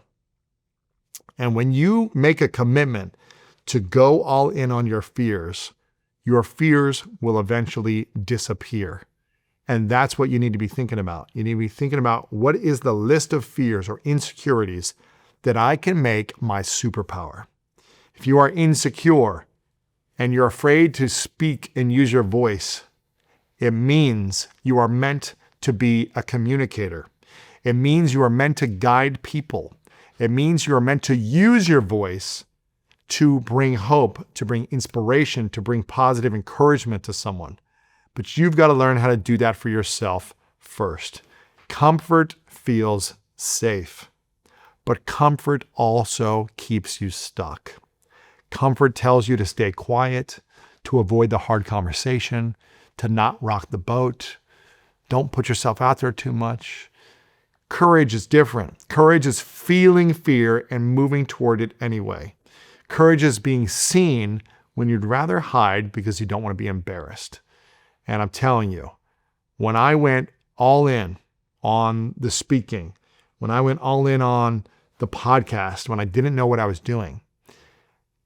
And when you make a commitment to go all in on your fears, your fears will eventually disappear. And that's what you need to be thinking about. You need to be thinking about, what is the list of fears or insecurities that I can make my superpower? If you are insecure and you're afraid to speak and use your voice, it means you are meant to be a communicator. It means you are meant to guide people. It means you are meant to use your voice to bring hope, to bring inspiration, to bring positive encouragement to someone. But you've got to learn how to do that for yourself first. Comfort feels safe, but comfort also keeps you stuck. Comfort tells you to stay quiet, to avoid the hard conversation, to not rock the boat. Don't put yourself out there too much. Courage is different. Courage is feeling fear and moving toward it anyway. Courage is being seen when you'd rather hide because you don't want to be embarrassed. And I'm telling you, when I went all in on the speaking, when I went all in on the podcast, when I didn't know what I was doing,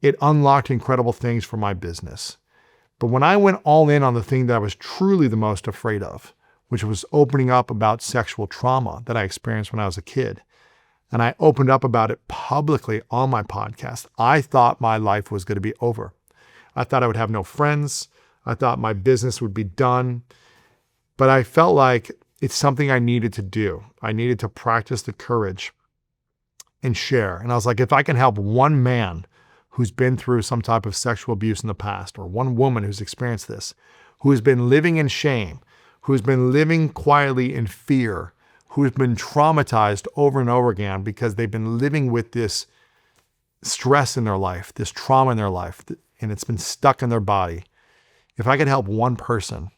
it unlocked incredible things for my business. But when I went all in on the thing that I was truly the most afraid of, which was opening up about sexual trauma that I experienced when I was a kid, and I opened up about it publicly on my podcast, I thought my life was going to be over. I thought I would have no friends. I thought my business would be done. But I felt like it's something I needed to do. I needed to practice the courage and share. And I was like, if I can help one man who's been through some type of sexual abuse in the past, or one woman who's experienced this, who has been living in shame, who's been living quietly in fear, who's been traumatized over and over again because they've been living with this stress in their life, this trauma in their life, and it's been stuck in their body. If I could help one person,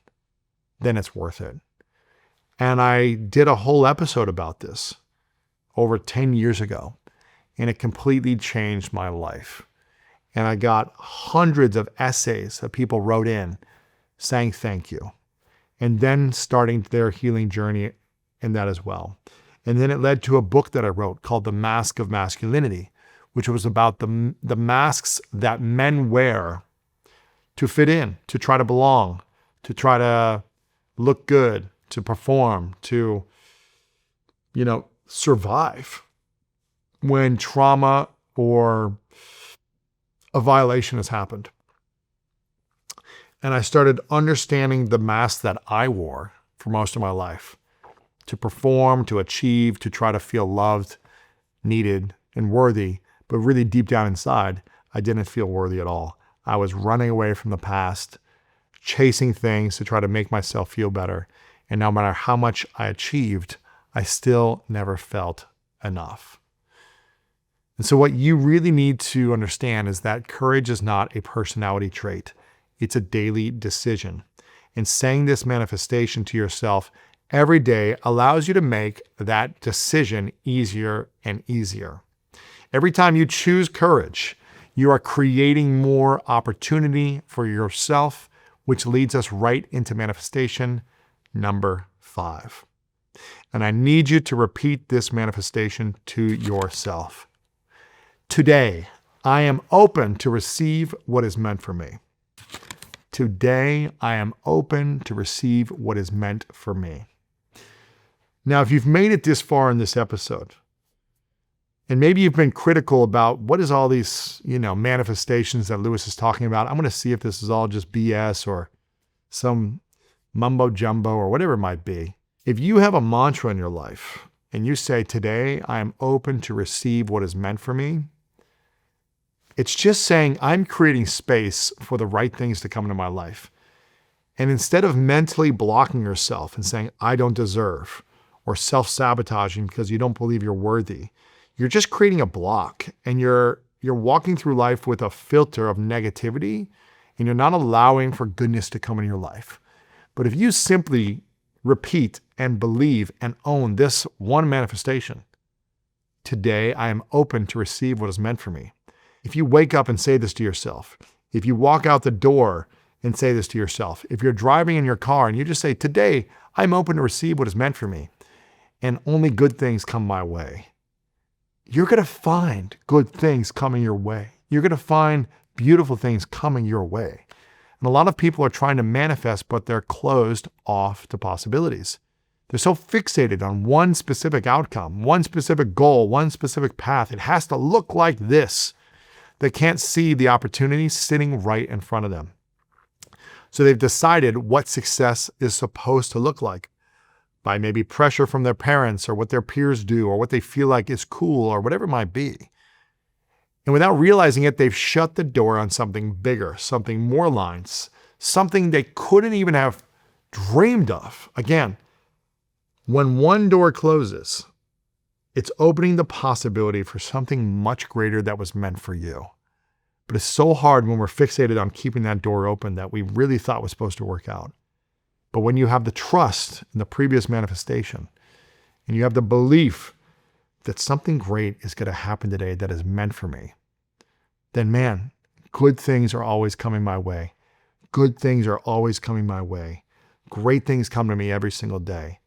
then it's worth it. And I did a whole episode about this over 10 years ago, and it completely changed my life. And I got hundreds of essays that people wrote in saying thank you, and then starting their healing journey in that as well. And then it led to a book that I wrote called The Mask of Masculinity, which was about the masks that men wear to fit in, to try to belong, to try to look good, to perform, to, survive when trauma or a violation has happened. And I started understanding the mask that I wore for most of my life, to perform, to achieve, to try to feel loved, needed, and worthy. But really deep down inside, I didn't feel worthy at all. I was running away from the past, chasing things to try to make myself feel better. And no matter how much I achieved, I still never felt enough. And so what you really need to understand is that courage is not a personality trait. It's a daily decision. And saying this manifestation to yourself every day allows you to make that decision easier and easier. Every time you choose courage, you are creating more opportunity for yourself, which leads us right into manifestation number 5. And I need you to repeat this manifestation to yourself. Today, I am open to receive what is meant for me. Today, I am open to receive what is meant for me. Now, if you've made it this far in this episode, and maybe you've been critical about what is all these, manifestations that Lewis is talking about, I'm going to see if this is all just BS or some mumbo jumbo or whatever it might be. If you have a mantra in your life and you say, today I am open to receive what is meant for me, it's just saying I'm creating space for the right things to come into my life. And instead of mentally blocking yourself and saying, I don't deserve, or self-sabotaging because you don't believe you're worthy, you're just creating a block, and you're walking through life with a filter of negativity, and you're not allowing for goodness to come in your life. But if you simply repeat and believe and own this one manifestation, today I am open to receive what is meant for me. If you wake up and say this to yourself, if you walk out the door and say this to yourself, if you're driving in your car and you just say, today I'm open to receive what is meant for me, and only good things come my way, you're going to find good things coming your way. You're going to find beautiful things coming your way. And a lot of people are trying to manifest, but they're closed off to possibilities. They're so fixated on one specific outcome, one specific goal, one specific path. It has to look like this. They can't see the opportunity sitting right in front of them. So they've decided what success is supposed to look like by maybe pressure from their parents or what their peers do or what they feel like is cool or whatever it might be. And without realizing it, they've shut the door on something bigger, something more lines, something they couldn't even have dreamed of. Again, when one door closes, it's opening the possibility for something much greater that was meant for you. But it's so hard when we're fixated on keeping that door open that we really thought was supposed to work out. But when you have the trust in the previous manifestation, and you have the belief that something great is going to happen today that is meant for me, then man, good things are always coming my way. Good things are always coming my way. Great things come to me every single day.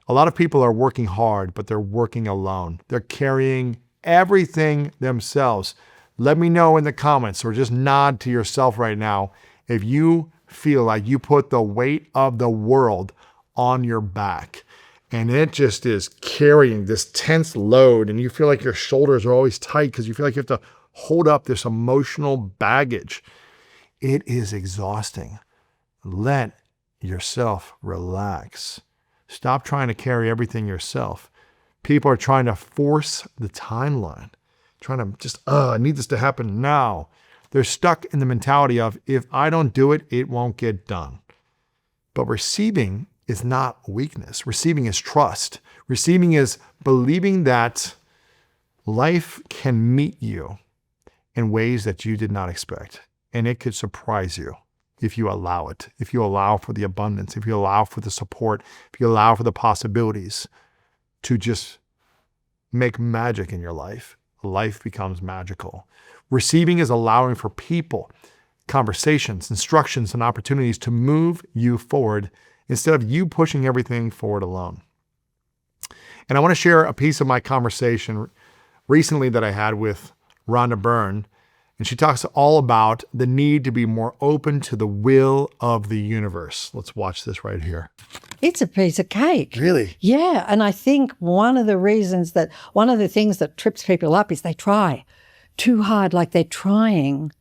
A lot of people are working hard, but they're working alone. They're carrying everything themselves. Let me know in the comments or just nod to yourself right now if you feel like you put the weight of the world on your back and it just is carrying this tense load and you feel like your shoulders are always tight because you feel like you have to hold up this emotional baggage. It is exhausting. Let yourself relax. Stop trying to carry everything yourself. People are trying to force the timeline, trying to just, I need this to happen now. They're stuck in the mentality of, if I don't do it, it won't get done. But receiving is not weakness. Receiving is trust. Receiving is believing that life can meet you in ways that you did not expect. And it could surprise you if you allow it, if you allow for the abundance, if you allow for the support, if you allow for the possibilities to just make magic in your life. Life becomes magical. Receiving is allowing for people, conversations, instructions, and opportunities to move you forward instead of you pushing everything forward alone. And I want to share a piece of my conversation recently that I had with Rhonda Byrne. And she talks all about the need to be more open to the will of the universe. Let's watch this right here. It's a piece of cake. Really? Yeah. And I think one of the things that trips people up is they try too hard, like they're trying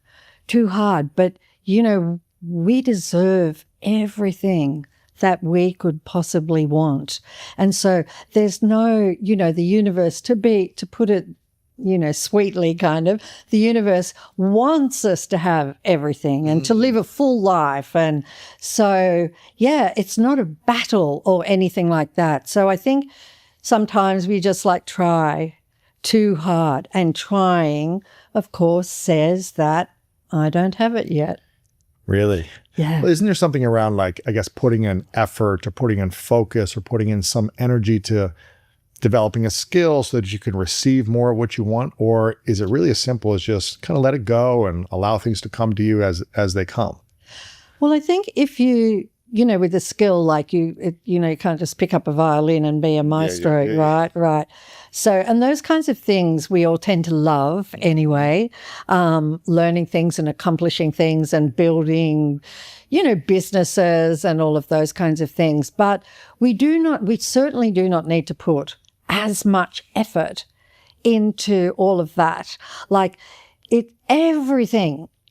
too hard. But, we deserve everything that we could possibly want. And so there's no, the universe, to put it, sweetly kind of, the universe wants us to have everything and to live a full life. And so, yeah, it's not a battle or anything like that. So I think sometimes we just try too hard, and trying, of course, says that I don't have it yet. Really? Yeah. Well, isn't there something around putting in effort or putting in focus or putting in some energy to developing a skill so that you can receive more of what you want? Or is it really as simple as just kind of let it go and allow things to come to you as they come? Well, I think if you, with a skill you can't just pick up a violin and be a maestro, yeah. Right. So, and those kinds of things we all tend to love anyway, learning things and accomplishing things and building, businesses and all of those kinds of things. But we certainly do not need to put as much effort into all of that.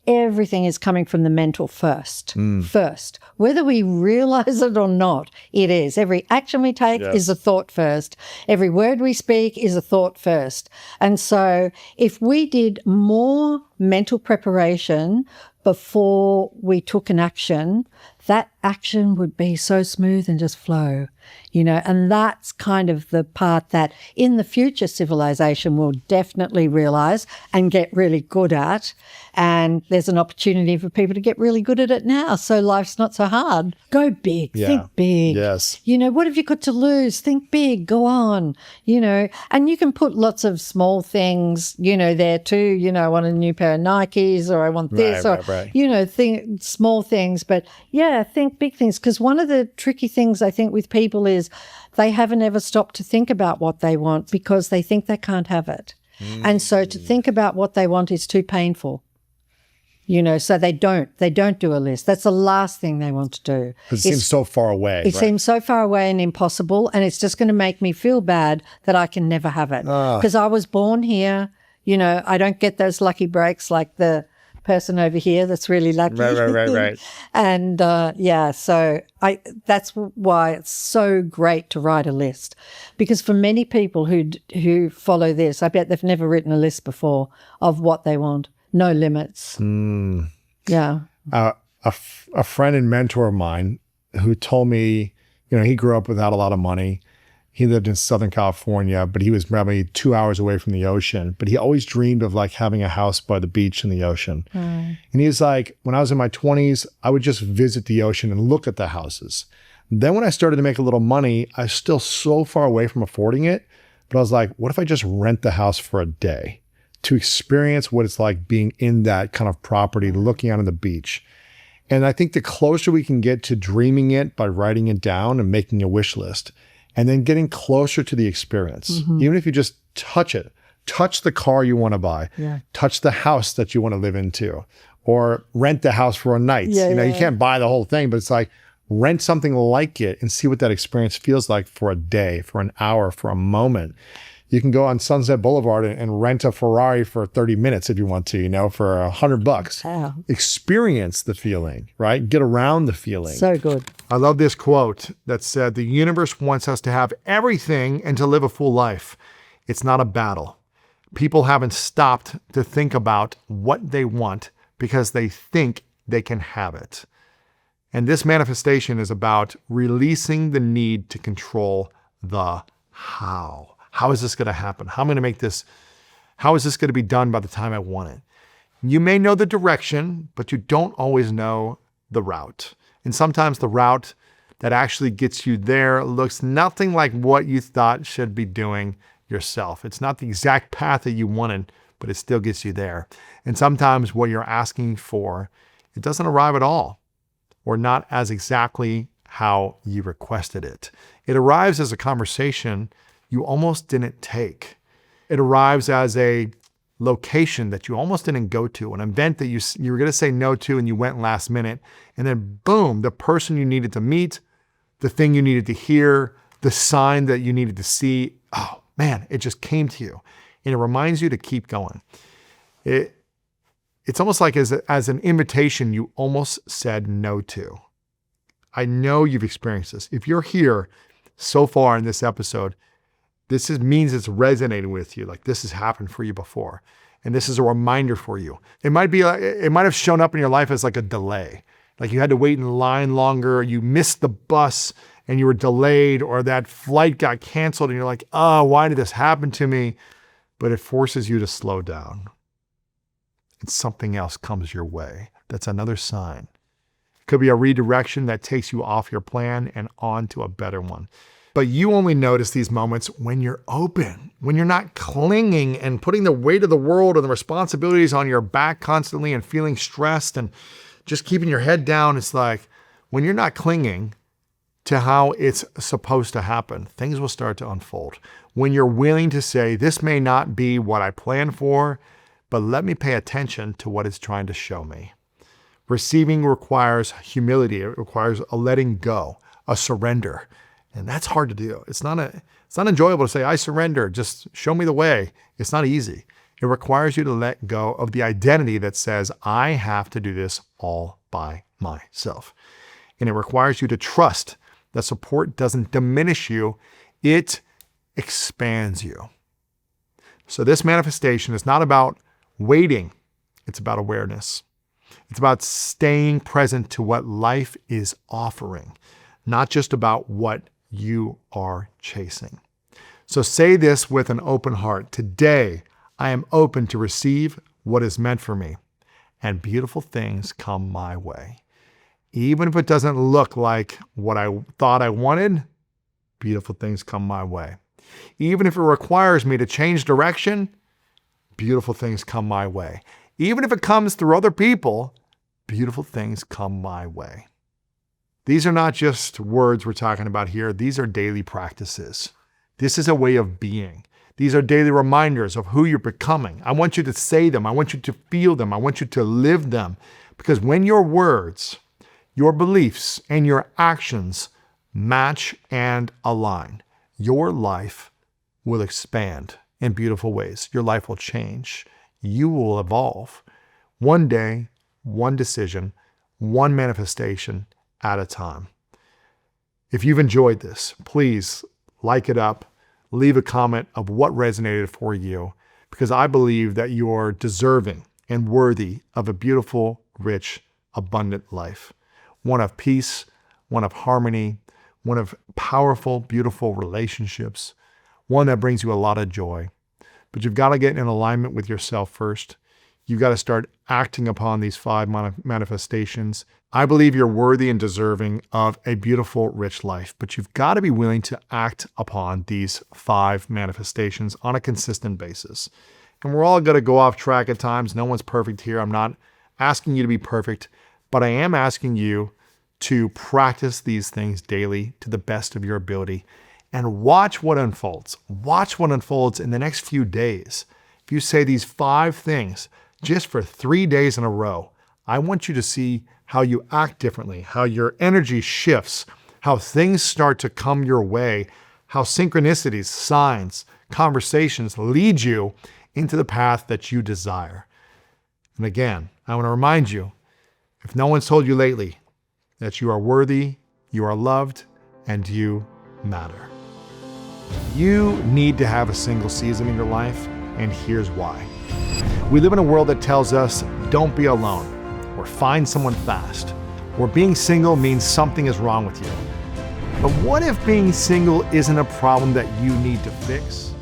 Everything is coming from the mental first. Whether we realize it or not, it is. Every action we take is a thought first. Every word we speak is a thought first. And so if we did more mental preparation before we took an action, that action would be so smooth and just flow, and that's kind of the part that in the future civilization will definitely realize and get really good at. And there's an opportunity for people to get really good at it now. So life's not so hard. Go big, think big. Yes. What have you got to lose? Think big, go on, and you can put lots of small things, there too. I want a new pair of Nikes, or I want this, right. Think small things, but think big things. Because one of the tricky things I think with people is they haven't ever stopped to think about what they want because they think they can't have it. And so to think about what they want is too painful. So they don't do a list. That's the last thing they want to do. It seems so far away. It seems so far away and impossible, and it's just going to make me feel bad that I can never have it. Because I was born here, I don't get those lucky breaks like the person over here that's really lucky. Right. And so that's why it's so great to write a list, because for many people who follow this, I bet they've never written a list before of what they want. No limits. Yeah. A friend and mentor of mine who told me, he grew up without a lot of money. He lived in Southern California, but he was probably 2 hours away from the ocean. But he always dreamed of like having a house by the beach in the ocean. And he was like, when I was in my 20s, I would just visit the ocean and look at the houses. Then when I started to make a little money, I was still so far away from affording it. But I was like, what if I just rent the house for a day to experience what it's like being in that kind of property, looking out on the beach? And I think the closer we can get to dreaming it by writing it down and making a wish list, and then getting closer to the experience, even if you just touch it, touch the car you want to buy, touch the house that you want to live into, or rent the house for a night. You can't buy the whole thing, but it's like rent something like it and see what that experience feels like for a day, for an hour, for a moment. You can go on Sunset Boulevard and rent a Ferrari for 30 minutes if you want to, for $100. Wow. Experience the feeling, right? Get around the feeling. So good. I love this quote that said, the universe wants us to have everything and to live a full life. It's not a battle. People haven't stopped to think about what they want because they think they can have it. And this manifestation is about releasing the need to control the how. How is this going to happen? How am I going to make this? How is this going to be done by the time I want it? You may know the direction, but you don't always know the route. And sometimes the route that actually gets you there looks nothing like what you thought should be doing yourself. It's not the exact path that you wanted, but it still gets you there. And sometimes what you're asking for, it doesn't arrive at all, or not as exactly how you requested it. It arrives as a conversation you almost didn't take. It arrives as a location that you almost didn't go to, an event that you were going to say no to and you went last minute. And then boom, the person you needed to meet, the thing you needed to hear, the sign that you needed to see, oh man, it just came to you. And it reminds you to keep going. It's almost like as an invitation you almost said no to. I know you've experienced this. If you're here so far in this episode, this means it's resonating with you. Like this has happened for you before. And this is a reminder for you. It might have shown up in your life as like a delay. Like you had to wait in line longer, you missed the bus and you were delayed, or that flight got canceled and you're like, oh, why did this happen to me? But it forces you to slow down. And something else comes your way. That's another sign. It could be a redirection that takes you off your plan and on to a better one. But you only notice these moments when you're open, when you're not clinging and putting the weight of the world and the responsibilities on your back constantly and feeling stressed and just keeping your head down. It's like when you're not clinging to how it's supposed to happen, things will start to unfold. When you're willing to say, this may not be what I planned for, but let me pay attention to what it's trying to show me. Receiving requires humility. It requires a letting go, a surrender. And that's hard to do. It's not enjoyable to say, I surrender, just show me the way. It's not easy. It requires you to let go of the identity that says, I have to do this all by myself. And it requires you to trust that support doesn't diminish you, it expands you. So this manifestation is not about waiting, it's about awareness. It's about staying present to what life is offering, not just about what you are chasing. So say this with an open heart. Today, I am open to receive what is meant for me, and beautiful things come my way. Even if it doesn't look like what I thought I wanted, beautiful things come my way. Even if it requires me to change direction, beautiful things come my way. Even if it comes through other people, beautiful things come my way. These are not just words we're talking about here. These are daily practices. This is a way of being. These are daily reminders of who you're becoming. I want you to say them. I want you to feel them. I want you to live them. Because when your words, your beliefs, and your actions match and align, your life will expand in beautiful ways. Your life will change. You will evolve. One day, one decision, one manifestation at a time. If you've enjoyed this, please like it up, leave a comment of what resonated for you, because I believe that you're deserving and worthy of a beautiful, rich, abundant life. One of peace, one of harmony, one of powerful, beautiful relationships, one that brings you a lot of joy. But you've got to get in alignment with yourself first. You've got to start acting upon these 5 manifestations. I believe you're worthy and deserving of a beautiful, rich life, but you've got to be willing to act upon these 5 manifestations on a consistent basis. And we're all going to go off track at times. No one's perfect here. I'm not asking you to be perfect, but I am asking you to practice these things daily to the best of your ability and watch what unfolds. Watch what unfolds in the next few days. If you say these 5 things just for 3 days in a row, I want you to see how you act differently, how your energy shifts, how things start to come your way, how synchronicities, signs, conversations lead you into the path that you desire. And again, I want to remind you, if no one's told you lately, that you are worthy, you are loved, and you matter. You need to have a single season in your life, and here's why. We live in a world that tells us, don't be alone, or find someone fast, or being single means something is wrong with you. But what if being single isn't a problem that you need to fix?